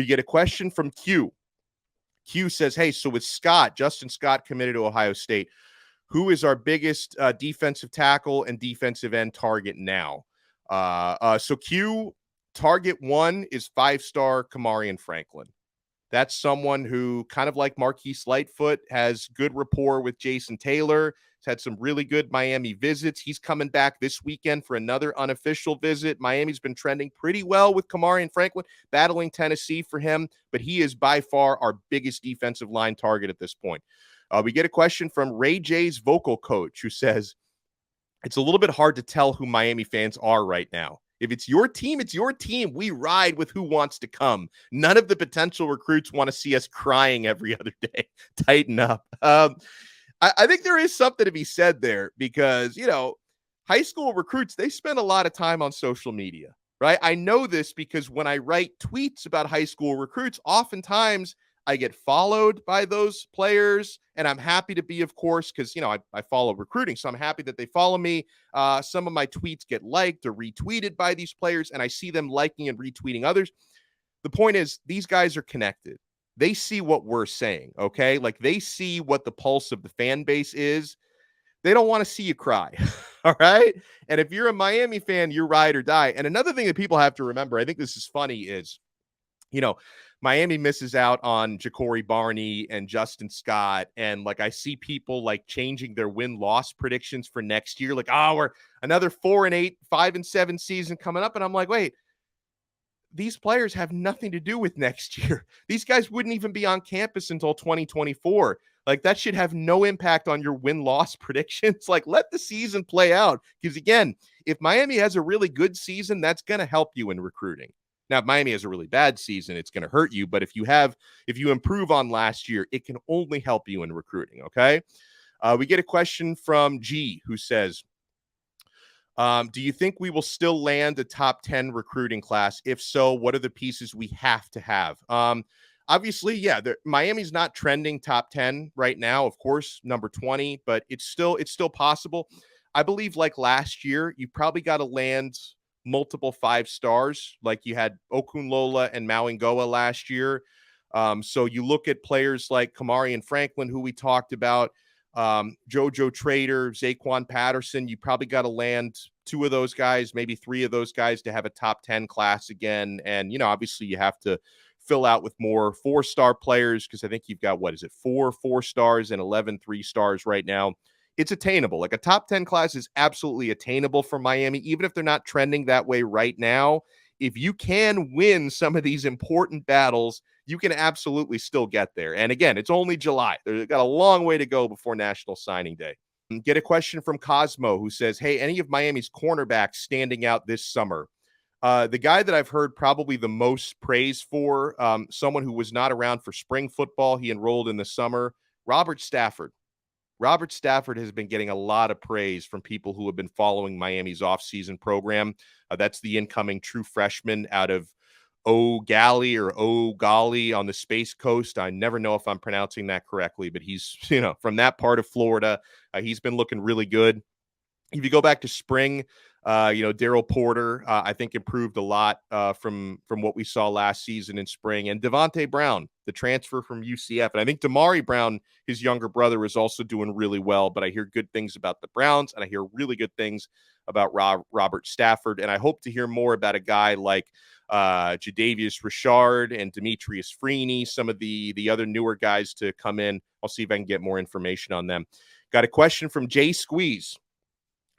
We get a question from Q. Q says, hey, so with Justin Scott committed to Ohio State, who is our biggest defensive tackle and defensive end target now? So Q, target one is 5-star Kamarion Franklin. That's someone who, kind of like Marquise Lightfoot, has good rapport with Jason Taylor. He's had some really good Miami visits. He's coming back this weekend for another unofficial visit. Miami's been trending pretty well with Kamarion Franklin, battling Tennessee for him, but he is by far our biggest defensive line target at this point. We get a question from Ray J's vocal coach who says, it's a little bit hard to tell who Miami fans are right now. If it's your team, it's your team. We ride with who wants to come. None of the potential recruits want to see us crying every other day. Tighten up. I think there is something to be said there because, high school recruits, they spend a lot of time on social media, right? I know this because when I write tweets about high school recruits, oftentimes I get followed by those players, and I'm happy to be, of course, because, I follow recruiting, so I'm happy that they follow me. Some of my tweets get liked or retweeted by these players, and I see them liking and retweeting others. The point is, these guys are connected. They see what we're saying, okay? Like, they see what the pulse of the fan base is. They don't want to see you cry, all right? And if you're a Miami fan, you're ride or die. And another thing that people have to remember, I think this is funny, is, Miami misses out on Ja'Cory Barney and Justin Scott. And I see people changing their win-loss predictions for next year. We're another 4-8, 5-7 season coming up. And I'm like, wait, these players have nothing to do with next year. These guys wouldn't even be on campus until 2024. That should have no impact on your win-loss predictions. Let the season play out. Because again, if Miami has a really good season, that's going to help you in recruiting. Now, if Miami has a really bad season, it's going to hurt you. But if you improve on last year, it can only help you in recruiting, okay? We get a question from G, who says, do you think we will still land a top 10 recruiting class? If so, what are the pieces we have to have? Obviously, yeah, Miami's not trending top 10 right now. Of course, number 20, but it's still possible. I believe last year, you probably got to land multiple 5 stars, like you had Okunlola and Mauingoa last year. So you look at players like Kamarion Franklin, who we talked about, Jojo Trader, Zaquan Patterson. You probably got to land 2 of those guys, maybe 3 of those guys to have a top 10 class again. And, obviously you have to fill out with more 4-star players because I think you've got, 4 4-stars and 11 3-stars right now. It's attainable. A top 10 class is absolutely attainable for Miami, even if they're not trending that way right now. If you can win some of these important battles, you can absolutely still get there. And again, it's only July. They've got a long way to go before National Signing Day. Get a question from Cosmo, who says, hey, any of Miami's cornerbacks standing out this summer? The guy that I've heard probably the most praise for, someone who was not around for spring football, he enrolled in the summer, Robert Stafford. Robert Stafford has been getting a lot of praise from people who have been following Miami's offseason program. That's the incoming true freshman out of O'Galley on the Space Coast. I never know if I'm pronouncing that correctly, but he's, from that part of Florida. He's been looking really good. If you go back to spring, Daryl Porter, I think improved a lot from what we saw last season in spring. And Devontae Brown, the transfer from UCF. And I think Damari Brown, his younger brother, is also doing really well. But I hear good things about the Browns, and I hear really good things about Robert Stafford. And I hope to hear more about a guy like Jadavius Richard and Demetrius Freeney, some of the other newer guys to come in. I'll see if I can get more information on them. Got a question from Jay Squeeze.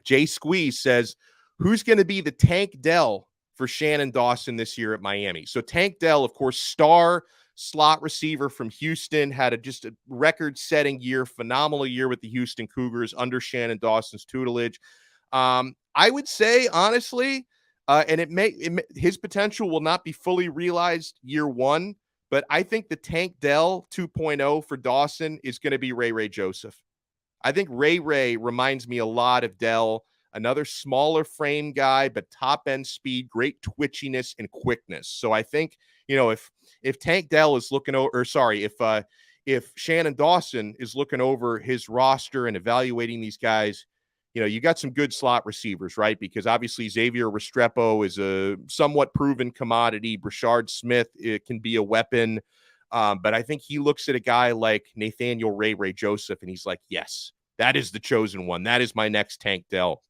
Jay Squeeze says, who's going to be the Tank Dell for Shannon Dawson this year at Miami? So Tank Dell, of course, star slot receiver from Houston, had just a record-setting year, phenomenal year with the Houston Cougars under Shannon Dawson's tutelage. I would say, honestly, and his potential will not be fully realized year one, but I think the Tank Dell 2.0 for Dawson is going to be Ray Joseph. I think Ray reminds me a lot of Dell, another smaller frame guy, but top end speed, great twitchiness and quickness. So I think, if Tank Dell is looking over, if Shannon Dawson is looking over his roster and evaluating these guys, you got some good slot receivers, right? Because obviously Xavier Restrepo is a somewhat proven commodity. Brashard Smith, it can be a weapon. But I think he looks at a guy like Nathaniel Ray Joseph, and he's like, yes, that is the chosen one. That is my next Tank Dell.